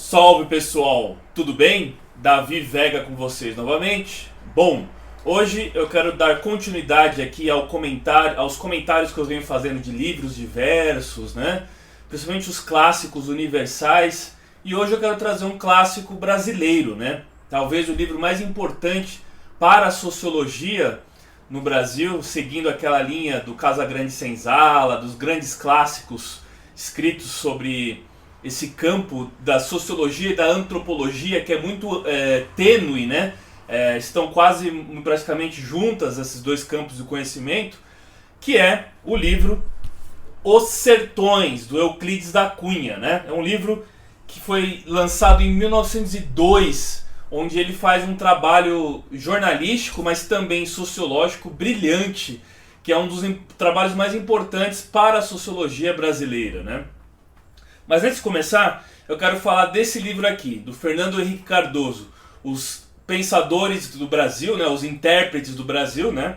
Salve pessoal, tudo bem? Davi Vega com vocês novamente. Bom, hoje eu quero dar continuidade aqui aos comentários que eu venho fazendo de livros diversos, né? Principalmente os clássicos universais. E hoje eu quero trazer um clássico brasileiro, né? Talvez o livro mais importante para a sociologia no Brasil, seguindo aquela linha do Casagrande Senzala, dos grandes clássicos escritos sobre esse campo da sociologia e da antropologia, que é muito tênue, né? Estão quase praticamente juntas esses dois campos do conhecimento, que é o livro Os Sertões, do Euclides da Cunha, né? É um livro que foi lançado em 1902, onde ele faz um trabalho jornalístico, mas também sociológico brilhante, que é um dos trabalhos mais importantes para a sociologia brasileira, né? Mas antes de começar, eu quero falar desse livro aqui, do Fernando Henrique Cardoso, Os Pensadores do Brasil, né, os intérpretes do Brasil, né?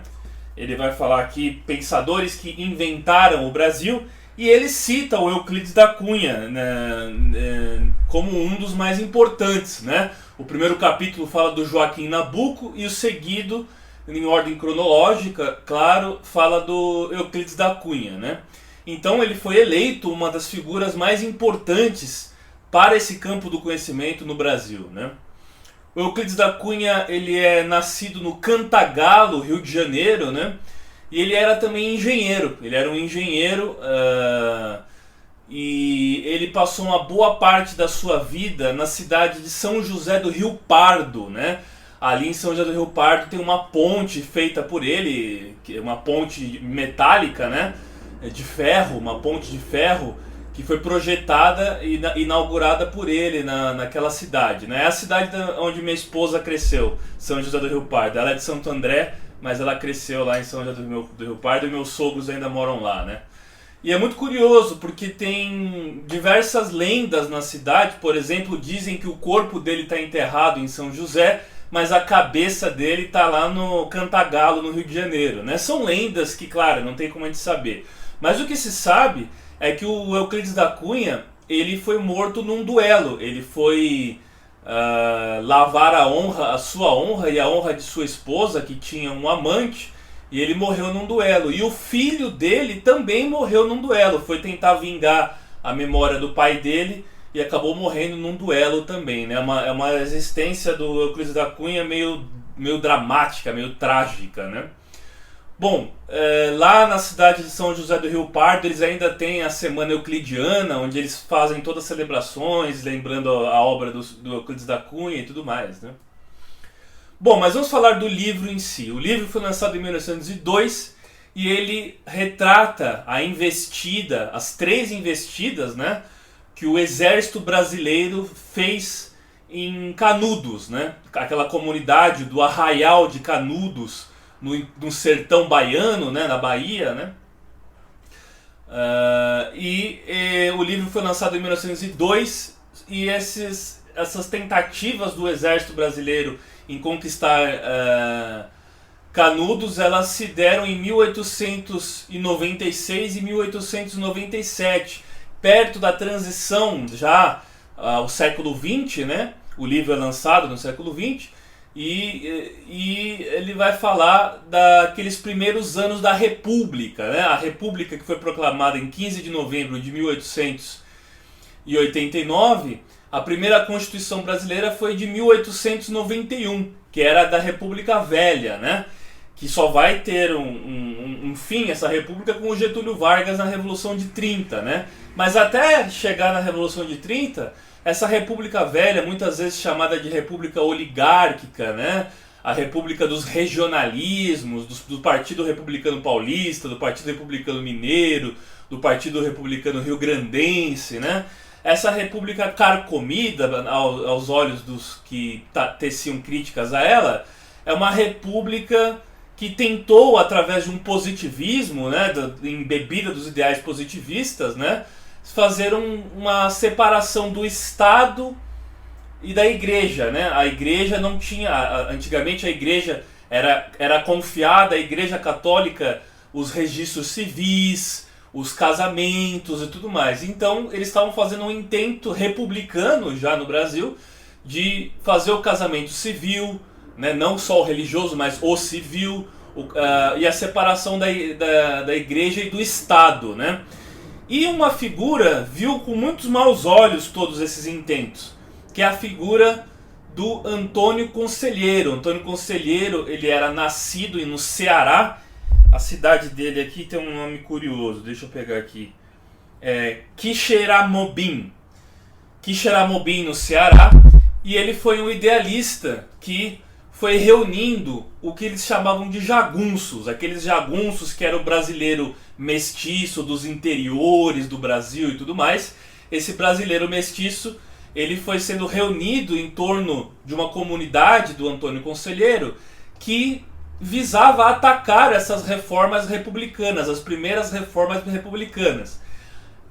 Ele vai falar aqui pensadores que inventaram o Brasil, e ele cita o Euclides da Cunha, né, como um dos mais importantes, né? O primeiro capítulo fala do Joaquim Nabuco e o seguido, em ordem cronológica, claro, fala do Euclides da Cunha, né? Então ele foi eleito uma das figuras mais importantes para esse campo do conhecimento no Brasil, né? O Euclides da Cunha, ele é nascido no Cantagalo, Rio de Janeiro, né? E ele era também engenheiro. Ele era um engenheiro e ele passou uma boa parte da sua vida na cidade de São José do Rio Pardo, né? Ali em São José do Rio Pardo tem uma ponte feita por ele, uma ponte metálica, né? De ferro, uma ponte de ferro que foi projetada e inaugurada por ele naquela cidade, né? É a cidade onde minha esposa cresceu, São José do Rio Pardo. Ela é de Santo André, mas ela cresceu lá em São José do Rio Pardo e meus sogros ainda moram lá, né? E é muito curioso porque tem diversas lendas na cidade. Por exemplo, dizem que o corpo dele está enterrado em São José, mas a cabeça dele está lá no Cantagalo, no Rio de Janeiro, né? São lendas que, claro, não tem como a gente saber. Mas o que se sabe é que o Euclides da Cunha, ele foi morto num duelo. Ele foi lavar a sua honra e a honra de sua esposa, que tinha um amante, e ele morreu num duelo. E o filho dele também morreu num duelo. Foi tentar vingar a memória do pai dele e acabou morrendo num duelo também, né? É uma existência do Euclides da Cunha meio dramática, meio trágica, né? Bom, lá na cidade de São José do Rio Pardo eles ainda têm a Semana Euclidiana, onde eles fazem todas as celebrações, lembrando a obra do Euclides da Cunha e tudo mais, né? Bom, mas vamos falar do livro em si. O livro foi lançado em 1902 e ele retrata a investida, as 3 investidas, né, que o exército brasileiro fez em Canudos, né? Aquela comunidade do Arraial de Canudos, no sertão baiano, né, na Bahia, né? O livro foi lançado em 1902 e essas tentativas do exército brasileiro em conquistar Canudos, elas se deram em 1896 e 1897, perto da transição já ao século XX, né? O livro é lançado no século XX. E ele vai falar daqueles primeiros anos da República, né? A República, que foi proclamada em 15 de novembro de 1889, a primeira Constituição brasileira foi de 1891, que era da República Velha, né? Que só vai ter um fim, essa República, com o Getúlio Vargas na Revolução de 30, né? Mas até chegar na Revolução de 30... essa República Velha, muitas vezes chamada de República Oligárquica, né? A República dos Regionalismos, do Partido Republicano Paulista, do Partido Republicano Mineiro, do Partido Republicano Rio-Grandense, né? Essa República carcomida aos olhos dos que teciam críticas a ela, é uma república que tentou, através de um positivismo, né, embebida dos ideais positivistas, né, fazer uma separação do Estado e da Igreja, né? A Igreja não tinha... Antigamente a Igreja era confiada, a Igreja Católica, os registros civis, os casamentos e tudo mais. Então eles estavam fazendo um intento republicano já no Brasil de fazer o casamento civil, né, não só o religioso, mas o civil, e a separação da igreja e do Estado, né? E uma figura viu com muitos maus olhos todos esses intentos, que é a figura do Antônio Conselheiro. Antônio Conselheiro, ele era nascido no Ceará. A cidade dele aqui tem um nome curioso, deixa eu pegar aqui. Quixeramobim. Quixeramobim, no Ceará. E ele foi um idealista que foi reunindo o que eles chamavam de jagunços. Aqueles jagunços que era o brasileiro mestiço dos interiores do Brasil e tudo mais. Esse brasileiro mestiço, ele foi sendo reunido em torno de uma comunidade do Antônio Conselheiro que visava atacar essas reformas republicanas, as primeiras reformas republicanas.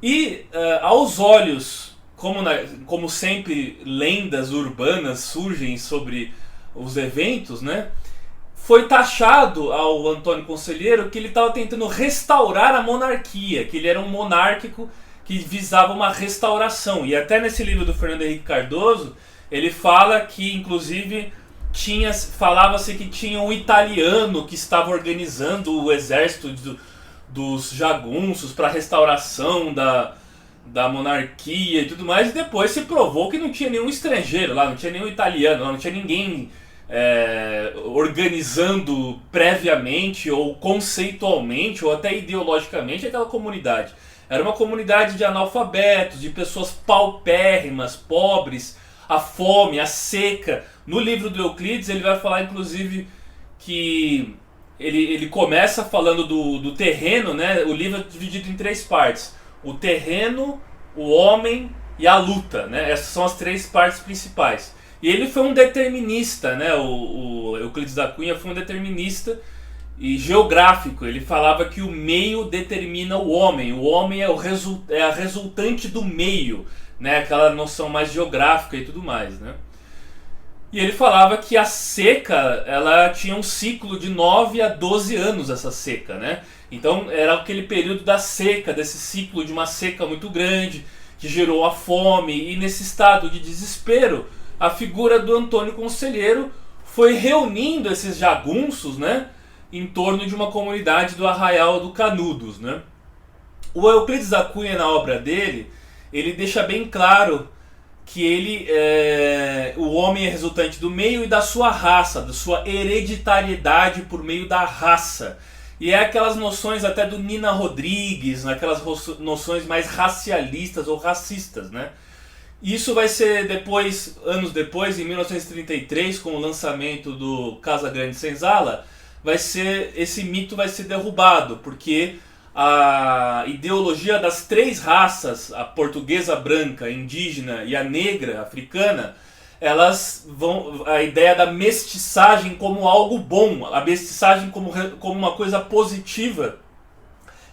E aos olhos, como sempre lendas urbanas surgem sobre os eventos, né, foi taxado ao Antônio Conselheiro que ele estava tentando restaurar a monarquia, que ele era um monárquico que visava uma restauração. E até nesse livro do Fernando Henrique Cardoso, ele fala que, inclusive, falava-se que tinha um italiano que estava organizando o exército dos jagunços para a restauração da monarquia e tudo mais, e depois se provou que não tinha nenhum estrangeiro lá, não tinha nenhum italiano lá, não tinha ninguém organizando previamente ou conceitualmente ou até ideologicamente aquela comunidade. Era uma comunidade de analfabetos, de pessoas paupérrimas, pobres, a fome, a seca. No livro do Euclides ele vai falar inclusive que ele começa falando do terreno, né? O livro é dividido em 3 partes: o terreno, o homem e a luta, né? Essas são as 3 partes principais. E ele foi um determinista, né? O Euclides da Cunha foi um determinista e geográfico. Ele falava que o meio determina o homem é a resultante do meio, né? Aquela noção mais geográfica e tudo mais, né? E ele falava que a seca, ela tinha um ciclo de 9 a 12 anos, essa seca, né? Então era aquele período da seca, desse ciclo de uma seca muito grande, que gerou a fome, e nesse estado de desespero, a figura do Antônio Conselheiro foi reunindo esses jagunços, né, em torno de uma comunidade do Arraial do Canudos, né? O Euclides da Cunha, na obra dele, ele deixa bem claro que o homem é resultante do meio e da sua raça, da sua hereditariedade por meio da raça. E é aquelas noções até do Nina Rodrigues, aquelas noções mais racialistas ou racistas, né? Isso vai ser depois, anos depois, em 1933, com o lançamento do Casa Grande Senzala, esse mito vai ser derrubado, porque a ideologia das 3 raças, a portuguesa branca, a indígena e a negra africana, a ideia da mestiçagem como algo bom, a mestiçagem como uma coisa positiva,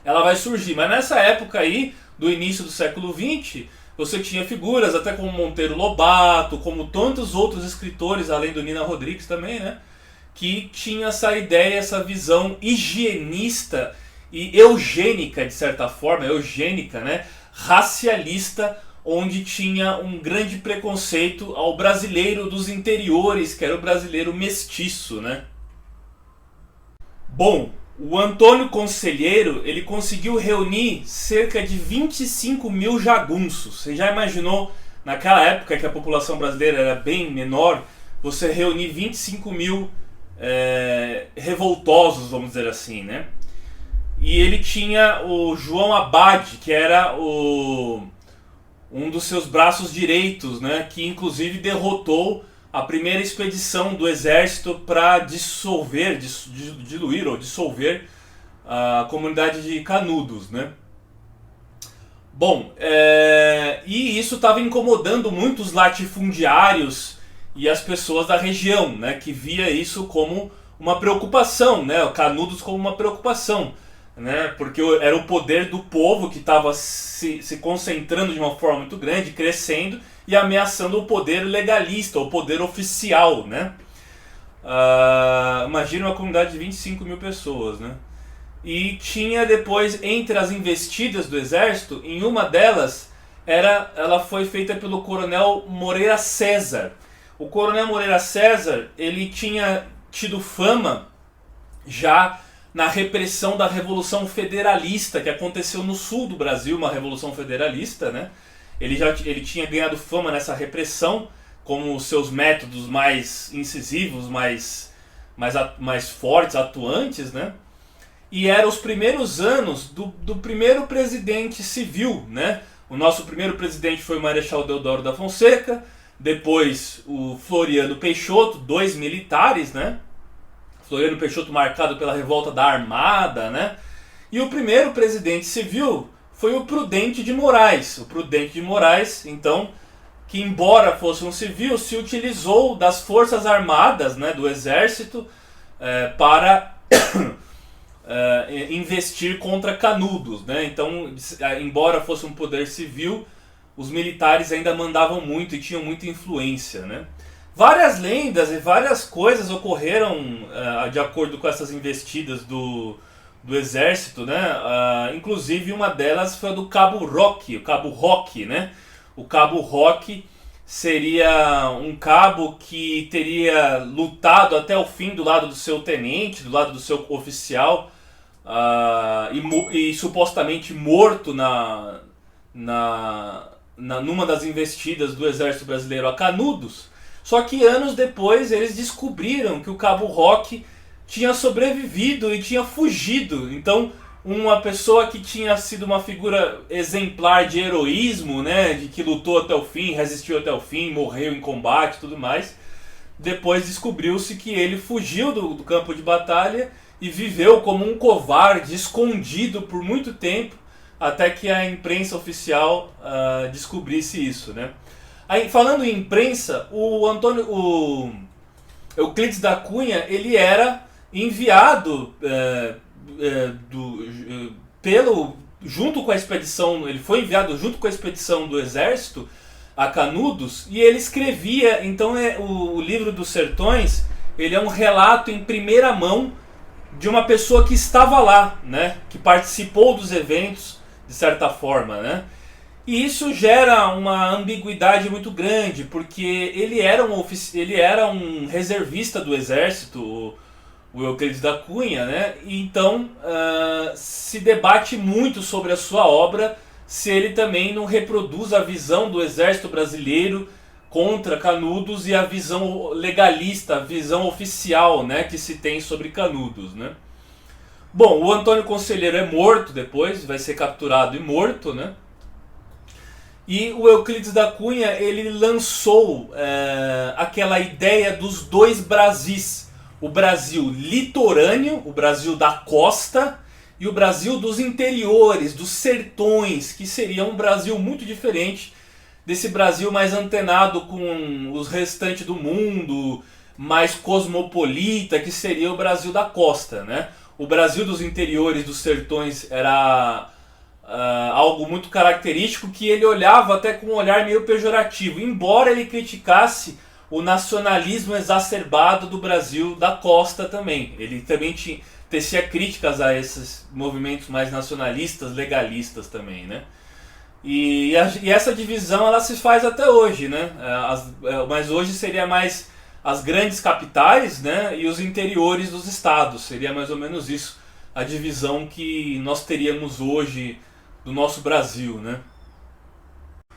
ela vai surgir. Mas nessa época aí, do início do século XX, você tinha figuras até como Monteiro Lobato, como tantos outros escritores, além do Nina Rodrigues também, né, que tinha essa ideia, essa visão higienista e eugênica, de certa forma, eugênica, né, racialista, onde tinha um grande preconceito ao brasileiro dos interiores, que era o brasileiro mestiço, né? Bom, o Antônio Conselheiro, ele conseguiu reunir cerca de 25 mil jagunços. Você já imaginou, naquela época que a população brasileira era bem menor, você reunir 25 mil revoltosos, vamos dizer assim, né? E ele tinha o João Abade, que era um dos seus braços direitos, né, que inclusive derrotou a primeira expedição do exército para diluir ou dissolver a comunidade de Canudos, né? Bom, e isso estava incomodando muitos latifundiários e as pessoas da região, né, que via isso como uma preocupação, né, o Canudos como uma preocupação, né, porque era o poder do povo que estava se concentrando de uma forma muito grande, crescendo e ameaçando o poder legalista, o poder oficial, né? Imagina uma comunidade de 25 mil pessoas, né? e tinha depois, entre as investidas do exército, em uma delas, ela foi feita pelo coronel Moreira César. O coronel Moreira César, ele tinha tido fama já na repressão da Revolução Federalista, que aconteceu no sul do Brasil, uma Revolução Federalista, né? Ele tinha ganhado fama nessa repressão, como os seus métodos mais incisivos, mais fortes, atuantes, né? E eram os primeiros anos do primeiro presidente civil, né? O nosso primeiro presidente foi o Marechal Deodoro da Fonseca, depois o Floriano Peixoto, 2 militares, né? Floriano Peixoto marcado pela revolta da Armada, né? E o primeiro presidente civil foi o Prudente de Moraes. O Prudente de Moraes, então, que embora fosse um civil, se utilizou das forças armadas, né, do exército, para investir contra Canudos, né? Então, embora fosse um poder civil, os militares ainda mandavam muito e tinham muita influência, né? Várias lendas e várias coisas ocorreram de acordo com essas investidas do exército, né? Inclusive uma delas foi a do Cabo Roque, o Cabo Roque, né? O Cabo Roque seria um cabo que teria lutado até o fim do lado do seu tenente, do lado do seu oficial, e supostamente morto numa das investidas do exército brasileiro a Canudos. Só que anos depois eles descobriram que o Cabo Roque tinha sobrevivido e tinha fugido. Então, uma pessoa que tinha sido uma figura exemplar de heroísmo, né, de que lutou até o fim, resistiu até o fim, morreu em combate e tudo mais, depois descobriu-se que ele fugiu do campo de batalha e viveu como um covarde, escondido por muito tempo, até que a imprensa oficial descobrisse isso, né? Aí, falando em imprensa, o Euclides da Cunha, ele era enviado junto com a expedição, ele foi enviado junto com a expedição do exército a Canudos, e ele escrevia, então o livro dos Sertões, ele é um relato em primeira mão de uma pessoa que estava lá, né, que participou dos eventos de certa forma, né? E isso gera uma ambiguidade muito grande, porque ele era um reservista do exército, o Euclides da Cunha, né? E então se debate muito sobre a sua obra, se ele também não reproduz a visão do exército brasileiro contra Canudos e a visão legalista, a visão oficial, né, que se tem sobre Canudos, né? Bom, o Antônio Conselheiro é morto depois, vai ser capturado e morto, né? E o Euclides da Cunha, ele lançou aquela ideia dos 2 Brasis. O Brasil litorâneo, o Brasil da costa, e o Brasil dos interiores, dos sertões, que seria um Brasil muito diferente desse Brasil mais antenado com os restantes do mundo, mais cosmopolita, que seria o Brasil da costa, né? O Brasil dos interiores, dos sertões, era algo muito característico, que ele olhava até com um olhar meio pejorativo, embora ele criticasse o nacionalismo exacerbado do Brasil da costa também. Ele também tecia críticas a esses movimentos mais nacionalistas, legalistas também, né? E essa divisão ela se faz até hoje, né? Mas hoje seria mais as grandes capitais, né, e os interiores dos estados. Seria mais ou menos isso, a divisão que nós teríamos hoje do nosso Brasil, né?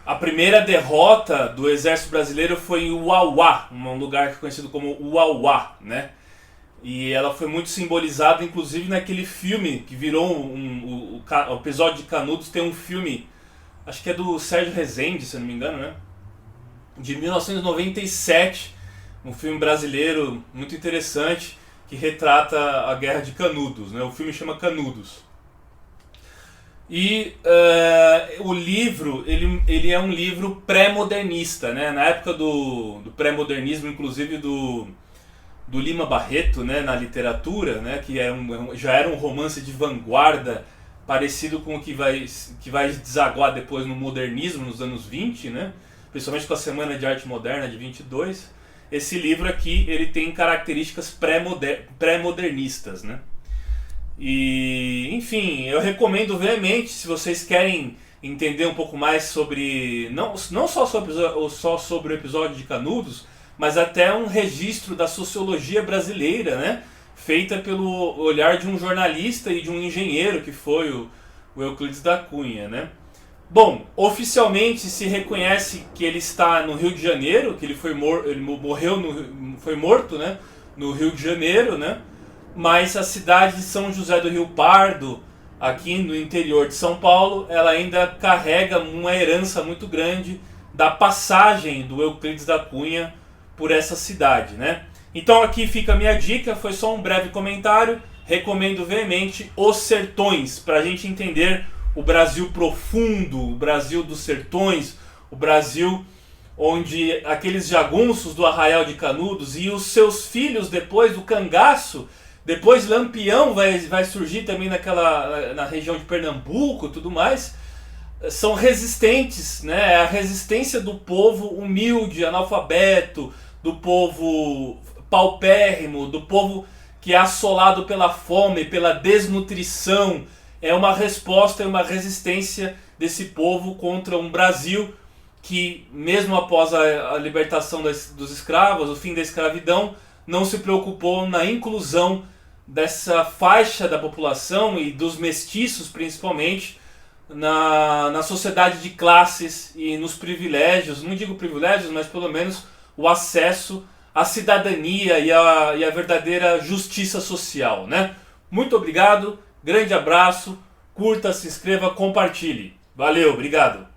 A primeira derrota do exército brasileiro foi em Uauá, um lugar conhecido como Uauá, né? E ela foi muito simbolizada, inclusive, naquele filme que virou o episódio de Canudos. Tem um filme, acho que é do Sérgio Rezende, se eu não me engano, né? De 1997, um filme brasileiro muito interessante que retrata a Guerra de Canudos, né? O filme chama Canudos. E o livro, ele é um livro pré-modernista, né? Na época do pré-modernismo, inclusive do Lima Barreto, né? Na literatura, né? Que já era um romance de vanguarda, parecido com o que vai desaguar depois no modernismo, nos anos 20, né? Principalmente com a Semana de Arte Moderna de 22. Esse livro aqui, ele tem características pré-modernistas, né? E, enfim, eu recomendo veemente, se vocês querem entender um pouco mais sobre, não só sobre o episódio de Canudos, mas até um registro da sociologia brasileira, né? Feita pelo olhar de um jornalista e de um engenheiro que foi o Euclides da Cunha, né? Bom, oficialmente se reconhece que ele está no Rio de Janeiro, que ele morreu foi morto, né, no Rio de Janeiro, né? Mas a cidade de São José do Rio Pardo, aqui no interior de São Paulo, ela ainda carrega uma herança muito grande da passagem do Euclides da Cunha por essa cidade, né? Então aqui fica a minha dica, foi só um breve comentário, recomendo veemente Os Sertões, para a gente entender o Brasil profundo, o Brasil dos sertões, o Brasil onde aqueles jagunços do Arraial de Canudos e os seus filhos depois do cangaço, depois Lampião vai surgir também na região de Pernambuco e tudo mais, são resistentes, né? É a resistência do povo humilde, analfabeto, do povo paupérrimo, do povo que é assolado pela fome, pela desnutrição. É uma resposta, é uma resistência desse povo contra um Brasil que, mesmo após a libertação dos escravos, o fim da escravidão, não se preocupou na inclusão dessa faixa da população e dos mestiços principalmente na sociedade de classes e nos privilégios, não digo privilégios, mas pelo menos o acesso à cidadania e a verdadeira justiça social, né? Muito obrigado, grande abraço, curta, se inscreva, compartilhe. Valeu, obrigado.